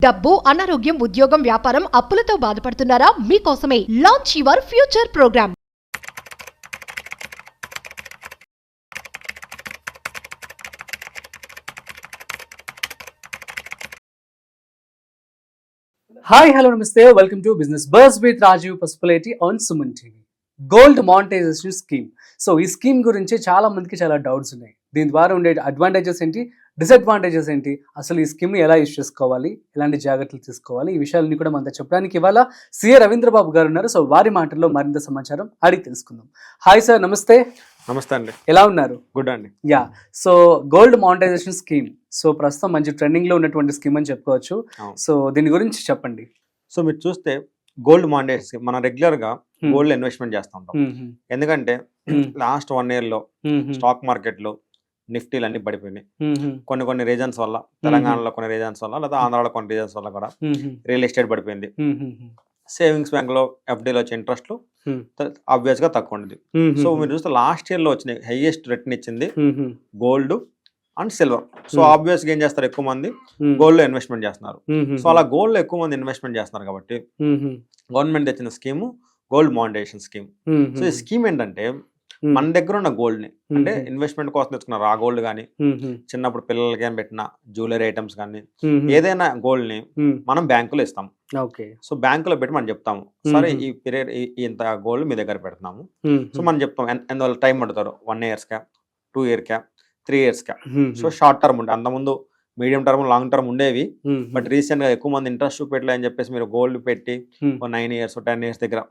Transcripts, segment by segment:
డబ్బు, అనారోగ్యం, ఉద్యోగం, వ్యాపారం, అప్పులతో బాధపడుతున్నారా? మీకోసమే launch your future programme. Hi hello నమస్తే welcome to business buzz with Rajiv Pasupuleti on Suman TV. Gold monetisation scheme. So ఈ స్కీమ్ గురించి చాలా మందికి చాలా డౌట్స్ ఉన్నాయి. దీని ద్వారా ఉండే అడ్వాంటేజెస్ ఏంటి, డిసడ్వాంటేజెస్ ఏంటి, అసలు ఈ స్కీమ్ని ఎలా యూజ్ చేసుకోవాలి, ఎలాంటి జాగ్రత్తలు తీసుకోవాలి, ఈ విషయాలన్నీ కూడా మనతో చెప్పడానికి ఇవాళ సిఏ రవీంద్రబాబు గారు ఉన్నారు. సో వారి మాటల్లో మరింత సమాచారం అడిగి తెలుసుకుందాం. హాయ్ సార్, నమస్తే. నమస్తే అండి. ఎలా ఉన్నారు? గుడ్ అండి. Yeah, so gold monetisation scheme, so ప్రస్తుతం మంచి ట్రెండింగ్ లో ఉన్నటువంటి స్కీమ్ అని చెప్పుకోవచ్చు. సో దీని గురించి చెప్పండి. సో మీరు చూస్తే గోల్డ్ మానిటైజేషన్ మనం రెగ్యులర్ గా గోల్డ్ ఇన్వెస్ట్మెంట్ చేస్తూ ఉంటాం. ఎందుకంటే లాస్ట్ 1 year లో స్టాక్ మార్కెట్ లో నిఫ్టీలు అన్ని పడిపోయినాయి. కొన్ని రీజన్స్ వల్ల, తెలంగాణలో కొన్ని రీజన్స్ వల్ల, లేదా ఆంధ్రాలో కొన్ని రీజన్స్ వల్ల కూడా రియల్ ఎస్టేట్ పడిపోయింది. సేవింగ్స్ బ్యాంక్ లో ఎఫ్డీలో వచ్చే ఇంట్రెస్ట్ ఆబ్వియస్ గా తక్కువ ఉండదు. సో మీరు చూస్తే లాస్ట్ ఇయర్ లో వచ్చిన హైయెస్ట్ రిటర్న్ ఇచ్చింది gold and silver. So obvious గా ఏం చేస్తారు, ఎక్కువ మంది గోల్డ్ లో ఇన్వెస్ట్మెంట్ చేస్తున్నారు. సో అలా గోల్డ్ లో ఎక్కువ మంది ఇన్వెస్ట్మెంట్ చేస్తున్నారు కాబట్టి గవర్నమెంట్ తెచ్చిన scheme gold monetisation scheme. So ఈ స్కీమ్ ఏంటంటే మన దగ్గర ఉన్న గోల్డ్ ని, అంటే ఇన్వెస్ట్మెంట్ కోసం తెచ్చుకున్న రా గోల్డ్ కానీ, చిన్నప్పుడు పిల్లలకి కానీ పెట్టిన జ్యువెలరీ ఐటమ్స్ కానీ, ఏదైనా గోల్డ్ ని మనం బ్యాంకులో ఇస్తాం. సో బ్యాంకులో పెట్టి మనం చెప్తాము, సరే ఈ పీరియడ్ ఇంత గోల్డ్ మీ దగ్గర పెడుతున్నాము. సో మనం చెప్తాం ఎందువల్ల టైం పడతారు, 1 years కా, 2 years కా, 3 years కా. సో షార్ట్ టర్మ్ ఉంటే, అంతకుముందు మీడియం టర్మ్, లాంగ్ టర్మ్ ఉండేవి. బట్ రీసెంట్ గా ఎక్కువ మంది ఇంట్రెస్ట్ చూపెట్టలే అని చెప్పేసి మీరు గోల్డ్ పెట్టి 9 years 10 years దగ్గర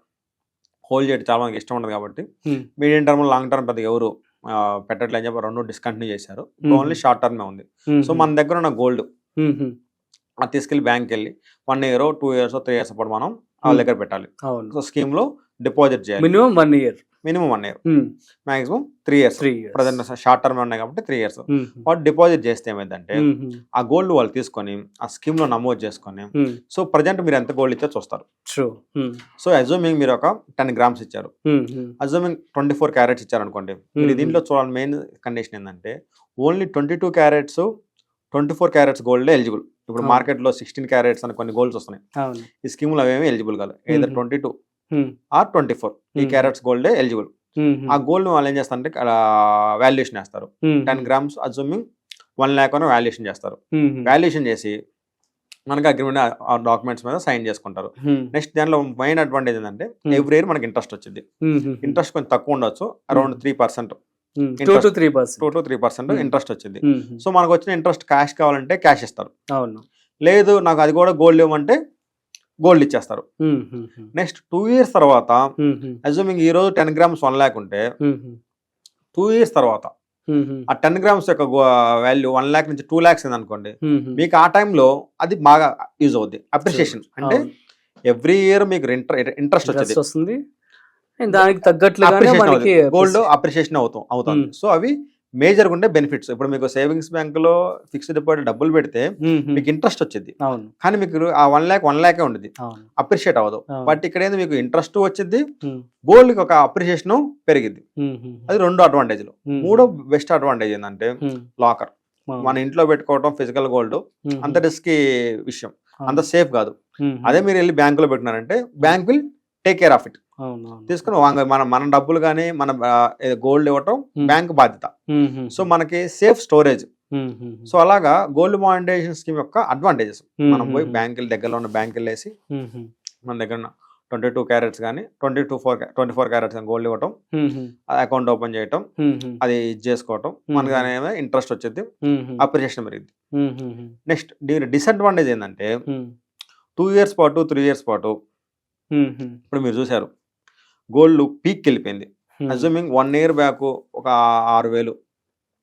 హోల్డ్ చేయడం చాలా మందికి ఇష్టం ఉండదు కాబట్టి మీడియం టర్మ్, లాంగ్ టర్మ్ పెద్దగా ఎవరు పెట్టట్లేదు అని చెప్పి 2 డిస్కంటిన్యూ చేశారు. ఓన్లీ షార్ట్ టర్మే ఉంది. సో మన దగ్గర ఉన్న గోల్డ్ అది తీసుకెళ్లి బ్యాంక్ వెళ్ళి 1 year 2 years 3 years పాటు మనం వాళ్ళ దగ్గర పెట్టాలి. సో స్కీమ్ లో డిపాజిట్ చేయాలి. Minimum 1 year, maximum 3 years. Present short term ఉన్నాయి కాబట్టి 3 years. వాడు డిపాజిట్ చేస్తే ఏమైందంటే ఆ గోల్డ్ వాళ్ళు తీసుకొని ఆ స్కీమ్ లో నమోదు చేసుకొని, సో ప్రజెంట్ మీరు ఎంత గోల్డ్ ఇచ్చా చూస్తారు. సో అజ్యూమింగ్ మీరు ఒక 10 grams ఇచ్చారు, అజ్యూమింగ్ 24 carats ఇచ్చారు అనుకోండి. మీరు దీంట్లో చూడాలి, మెయిన్ కండిషన్ ఏంటంటే only 22 carats 24 carats gold eligible. ఇప్పుడు మార్కెట్ లో 16 carats అని కొన్ని గోల్డ్స్ వస్తున్నాయి. ఈ స్కీమ్ లో అవేమి ఎలిజిబుల్ కాదు. ఏదైనా 22 or 24 ఈ క్యారెట్స్ గోల్డ్ ఎలిజిబుల్. ఆ గోల్డ్ వాళ్ళు ఏం చేస్తారంటే వాల్యుయేషన్ వేస్తారు. 10 grams అజ్యూమింగ్ 1 lakh అని వాల్యుయేషన్ చేస్తారు. వాల్యుయేషన్ చేసి మనకి అగ్రిమెంట్ ఆ డాక్యుమెంట్స్ మీద సైన్ చేసుకుంటారు. నెక్స్ట్ దానిలో మెయిన్ అడ్వాంటేజ్ ఏంటంటే ఎవ్రీ ఇయర్ మనకి ఇంట్రెస్ట్ వచ్చింది. ఇంట్రెస్ట్ కొంచెం తక్కువ ఉండొచ్చు, అరౌండ్ 3%, 2 to 3% ఇంట్రెస్ట్ వచ్చింది. సో మనకు వచ్చిన ఇంట్రెస్ట్ క్యాష్ కావాలంటే క్యాష్ ఇస్తారు. లేదు నాకు అది కూడా గోల్డ్ ఇవ్వమంటే గోల్డ్ ఇచ్చేస్తారు. నెక్స్ట్ 2 years తర్వాత అజ్యూమింగ్ ఈ రోజు 10 grams 1 lakh ఉంటే 2 years తర్వాత ఆ 10 grams యొక్క వాల్యూ 1 lakh నుంచి 2 lakhs అనుకోండి, మీకు ఆ టైంలో అది బాగా యూజ్ అవుద్ది. అప్రిషియేషన్ అంటే ఎవ్రీ ఇయర్ మీకు ఇంట్రెస్ట్ వచ్చేది, దానికి తగ్గట్లుగా గోల్డ్ అప్రిషియేషన్ అవుతుంది. సో అవి మేజర్ గా ఉండే బెనిఫిట్స్. ఇప్పుడు మీకు సేవింగ్స్ బ్యాంక్ లో ఫిక్స్డ్ డిపాజిట్ డబ్బులు పెడితే మీకు ఇంట్రెస్ట్ వచ్చింది, కానీ మీకు ఆ 1 lakh ఉండదు, అప్రిషియేట్ అవ్వదు. బట్ ఇక్కడ ఏంది, మీకు ఇంట్రెస్ట్ వచ్చింది, గోల్డ్ కి ఒక అప్రిషియేషన్ పెరిగింది. అది 2 అడ్వాంటేజ్లు. 3వ బెస్ట్ అడ్వాంటేజ్ ఏంటంటే లాకర్. మన ఇంట్లో పెట్టుకోవడం ఫిజికల్ గోల్డ్ అంత రిస్కీ విషయం, అంత సేఫ్ కాదు. అదే మీరు వెళ్ళి బ్యాంకులో పెట్టినారంటే bank will take care of it. తీసుకుని మన డబ్బులు కానీ మన గోల్డ్ ఇవ్వటం బ్యాంక్ బాధ్యత. సో మనకి సేఫ్ స్టోరేజ్. సో అలాగా గోల్డ్ మానిటైజేషన్ స్కీమ్ యొక్క అడ్వాంటేజెస్. మనం పోయి బ్యాంకుల దగ్గరలో ఉన్న బ్యాంకులు వేసి మన దగ్గర 22 carats కానీ 24 carats గోల్డ్ ఇవ్వటం, అకౌంట్ ఓపెన్ చేయటం, అది చేసుకోవటం, మనకి దాని ఇంట్రెస్ట్ వచ్చేది, అప్రిషియేషన్ పెరిగింది. నెక్స్ట్ దీని డిసడ్వాంటేజ్ ఏంటంటే 2 years పాటు 3 years పాటు ఇప్పుడు మీరు చూసారు గోల్డ్ పీక్ వెళ్ళిపోయింది. అజ్యూమింగ్ 1 year బ్యాక్ ఒక 6,000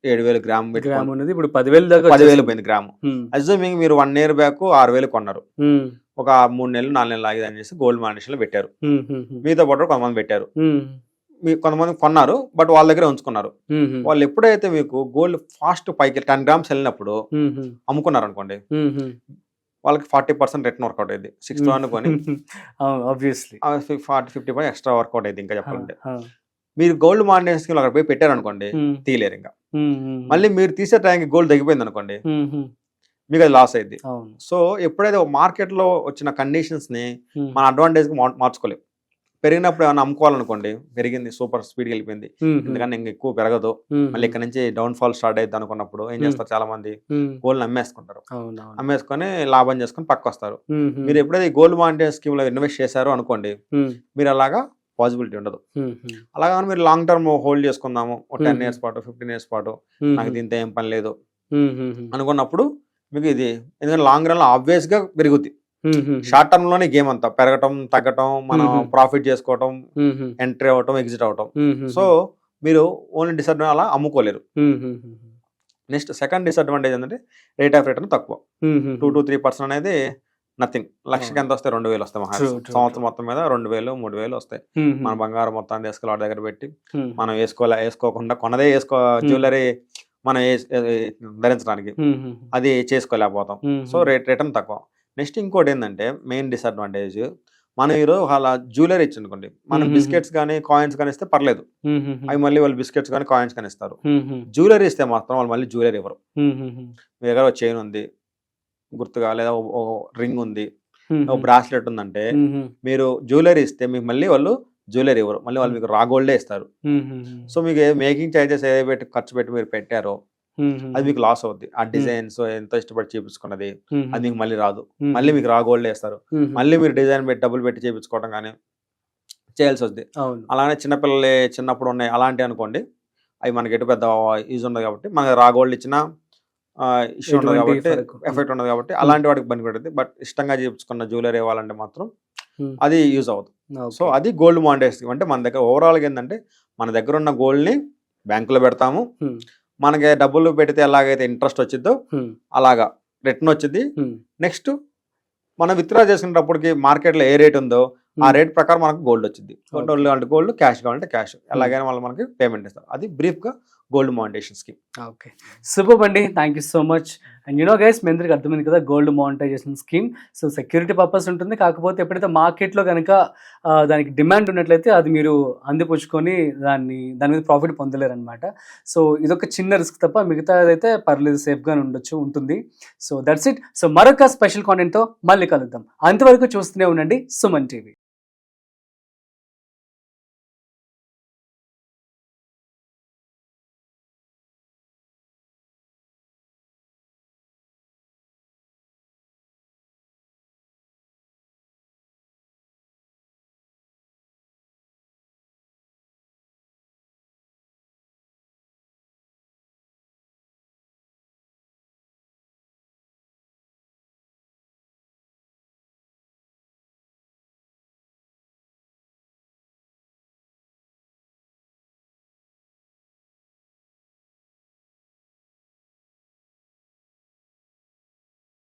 7,000 గ్రామ్ ఉన్నది, ఇప్పుడు 10,000 పోయింది గ్రాము. అజ్యూమింగ్ మీరు 1 year బ్యాక్ 6,000 కొన్నారు, ఒక 3 నెలలు 4 నెలలు ఆగి అని చేసి గోల్డ్ మానిటైజేషన్ లో పెట్టారు. మీతో పాటు కొంతమంది పెట్టారు, కొంతమంది కొన్నారు, బట్ వాళ్ళ దగ్గర ఉంచుకున్నారు. వాళ్ళు ఎప్పుడైతే మీకు గోల్డ్ ఫాస్ట్ పైకి 10 grams వెళ్ళినప్పుడు అమ్ముకున్నారు అనుకోండి, వాళ్ళకి 40% రిటర్న్ వర్కౌట్ అయింది. 6 అనుకొని 40-50% ఎక్స్ట్రా వర్కౌట్ అయింది. ఇంకా చెప్పాలంటే మీరు గోల్డ్ మానిటైజేషన్ స్కీమ్ అక్కడ పోయి పెట్టారు అనుకోండి, తీయలేరు. ఇంకా మళ్ళీ మీరు తీసే టైంకి గోల్డ్ తగ్గిపోయింది అనుకోండి, మీకు అది లాస్ అయింది. అవును. సో ఎప్పుడైతే మార్కెట్లో వచ్చిన కండిషన్స్ని ఉమ్, మన అడ్వాంటేజ్కి మార్చుకోలేము. పెరిగినప్పుడు ఏమైనా అమ్ముకోవాలనుకోండి, పెరిగింది సూపర్ స్పీడ్కి వెళ్ళిపోయింది, ఉమ్, ఎందుకంటే ఇంక ఎక్కువ పెరగదు, ఉమ్, మళ్ళీ ఇక్కడ నుంచి డౌన్ ఫాల్ స్టార్ట్ అయ్యింది అనుకున్నప్పుడు ఏం చేస్తారు చాలా మంది, ఉమ్, గోల్డ్ అమ్మేసుకుంటారు. అవును, అవును. అమ్మేసుకొని లాభం చేసుకొని పక్క వస్తారు. ఉమ్, ఉమ్, మీరు ఎప్పుడైతే ఈ గోల్డ్ మానిటరీ స్కీమ్లో ఇన్వెస్ట్ చేశారో అనుకోండి, ఉమ్, మీరు అలాగా పాసిబిలిటీ ఉండదు. ఉమ్, ఉమ్, అలాగా మీరు లాంగ్ టర్మ్ హోల్డ్ చేసుకుందాము, ఒక 10 మ్మ్. ఇయర్స్ పాటు 15 ఇయర్స్ పాటు, ఉమ్, నాకు దీంతో ఏం పని లేదు ఉమ్, ఉమ్, ఉమ్, అనుకున్నప్పుడు మీకు ఇది, ఎందుకంటే లాంగ్ రన్లో ఆబ్వియస్గా పెరుగుద్ది. ఉమ్, ఉమ్, షార్ట్ టర్మ్లోనే గేమ్ అంతా పెరగటం తగ్గటం, మనం మ్మ్. ప్రాఫిట్ చేసుకోవటం, ఉమ్, ఉమ్, ఎంట్రీ అవ్వటం, ఎగ్జిట్ అవ్వటం. ఉమ్, ఉమ్, సో మీరు ఓన్లీ డిసడ్వాంటేజ్ అలా అమ్ముకోలేరు. ఉమ్, ఉమ్, ఉమ్, నెక్స్ట్ సెకండ్ డిసడ్వాంటేజ్ ఏంటంటే రేట్ ఆఫ్ రిటర్న్ తక్కువ. ఉమ్, ఉమ్, 2 to 3% అనేది నథింగ్. లక్షకి ఎంత వస్తాయి, 2,000 వస్తాయి మహా. True, true, సంవత్సరం మొత్తం మీద 2,000 3,000 వస్తాయి. ఉమ్, మన బంగారం మొత్తాన్ని తీసుకెళ్ళి వాడి దగ్గర పెట్టి ఉమ్, మనం వేసుకోకుండా కొన్నదే జ్యువెలరీ మనం ధరించడానికి ఉమ్, ఉమ్, అది చేసుకోలేకపోతాం. ఉమ్, సో రిటర్న్ తక్కువ. నెక్స్ట్ ఇంకోటి ఏంటంటే మెయిన్ డిసడ్వాంటేజ్, మనం ఈరోజు అలా జ్యువెలరీ ఇచ్చింది, మనం బిస్కెట్స్ కానీ కాయిన్స్ కానీ ఇస్తే పర్లేదు, ఉమ్, ఉమ్, అవి మళ్ళీ వాళ్ళు బిస్కెట్స్ కానీ కాయిన్స్ కానీ ఇస్తారు. ఉమ్, ఉమ్, జ్యువెలరీ ఇస్తే మాత్రం వాళ్ళు మళ్ళీ జ్యువెలరీ ఇవ్వరు. ఉమ్, ఉమ్, మీ దగ్గర ఒక చైన్ ఉంది గుర్తుగా, లేదా రింగ్ ఉంది, ఉమ్, ఒక బ్రాస్లెట్ ఉందంటే ఉమ్, ఉమ్, మీరు జ్యువెలరీ ఇస్తే మీకు మళ్ళీ వాళ్ళు జ్యువెలరీ ఇవ్వరు, మళ్ళీ వాళ్ళు మీకు రా గోల్డే ఇస్తారు. ఉమ్, ఉమ్, సో మీకు మేకింగ్ ఛార్జెస్ ఏదో పెట్టి ఖర్చు పెట్టి మీరు పెట్టారో ఉమ్, అది మీకు లాస్ అవుద్ది. ఆ డిజైన్స్ ఎంతో ఇష్టపడి చేపించుకున్నది ఉమ్, అది మీకు మళ్ళీ రాదు, ఉమ్, మళ్ళీ మీకు రా గోల్డే ఇస్తారు, ఉమ్, మళ్ళీ మీరు డిజైన్ పెట్టి డబ్బులు పెట్టి చేయించుకోవడం కానీ చేయాల్సి వద్ది. అవును. అలానే చిన్నపిల్లలు చిన్నప్పుడు ఉన్నాయి అలాంటివి అనుకోండి, అవి మనకి ఎటు పెద్ద యూజ్ ఉండదు కాబట్టి, మనకి రా గోల్డ్ ఇచ్చిన ఇష్యూ ఉండదు ఎటువంటి కాబట్టి, ఫరక్. ఎఫెక్ట్ ఉండదు కాబట్టి అలాంటి వాటికి పని పడుతుంది. బట్ ఇష్టంగా చేయించుకున్న జ్యువెలరీ ఇవ్వాలంటే మాత్రం ఉమ్, అది యూజ్ అవుతుంది. ఓకే. సో అది గోల్డ్ మానిటరీ స్కీమ్. అంటే మన దగ్గర ఓవరాల్గా ఏంటంటే మన దగ్గర ఉన్న గోల్డ్ని బ్యాంకులో పెడతాము, ఉమ్, మనకి డబ్బులు పెడితే ఎలాగైతే ఇంట్రెస్ట్ వచ్చిందో ఉమ్, అలాగా రిటర్న్ వచ్చింది. ఉమ్, నెక్స్ట్ మనం విత్డ్రా చేసుకునేటప్పటికి మార్కెట్లో ఏ రేట్ ఉందో ఆ రేట్ ప్రకారం మనకు గోల్డ్ వచ్చింది. గోల్డ్ అంటే గోల్డ్, క్యాష్ కావాలంటే క్యాష్, ఎలాగైనా వాళ్ళు మనకి పేమెంట్ ఇస్తారు. అది బ్రీఫ్గా gold monetisation scheme. Okay, super అండి, thank you so much. And you know guys, మీ అందరికి అర్థమైంది కదా gold monetisation scheme. So security purpose ఉంటుంది, కాకపోతే ఎప్పుడైతే మార్కెట్లో కనుక దానికి డిమాండ్ ఉన్నట్లయితే అది మీరు అందిపుచ్చుకొని దాని మీద ప్రాఫిట్ పొందలేరు అనమాట. సో ఇదొక చిన్న రిస్క్ తప్ప మిగతా అయితే పర్లేదు, సేఫ్గా ఉంటుంది. So that's it. సో మరొక స్పెషల్ కాంటెంట్తో మళ్ళీ కలుద్దాం. అంతవరకు చూస్తూనే ఉండండి సుమన్ టీవీ.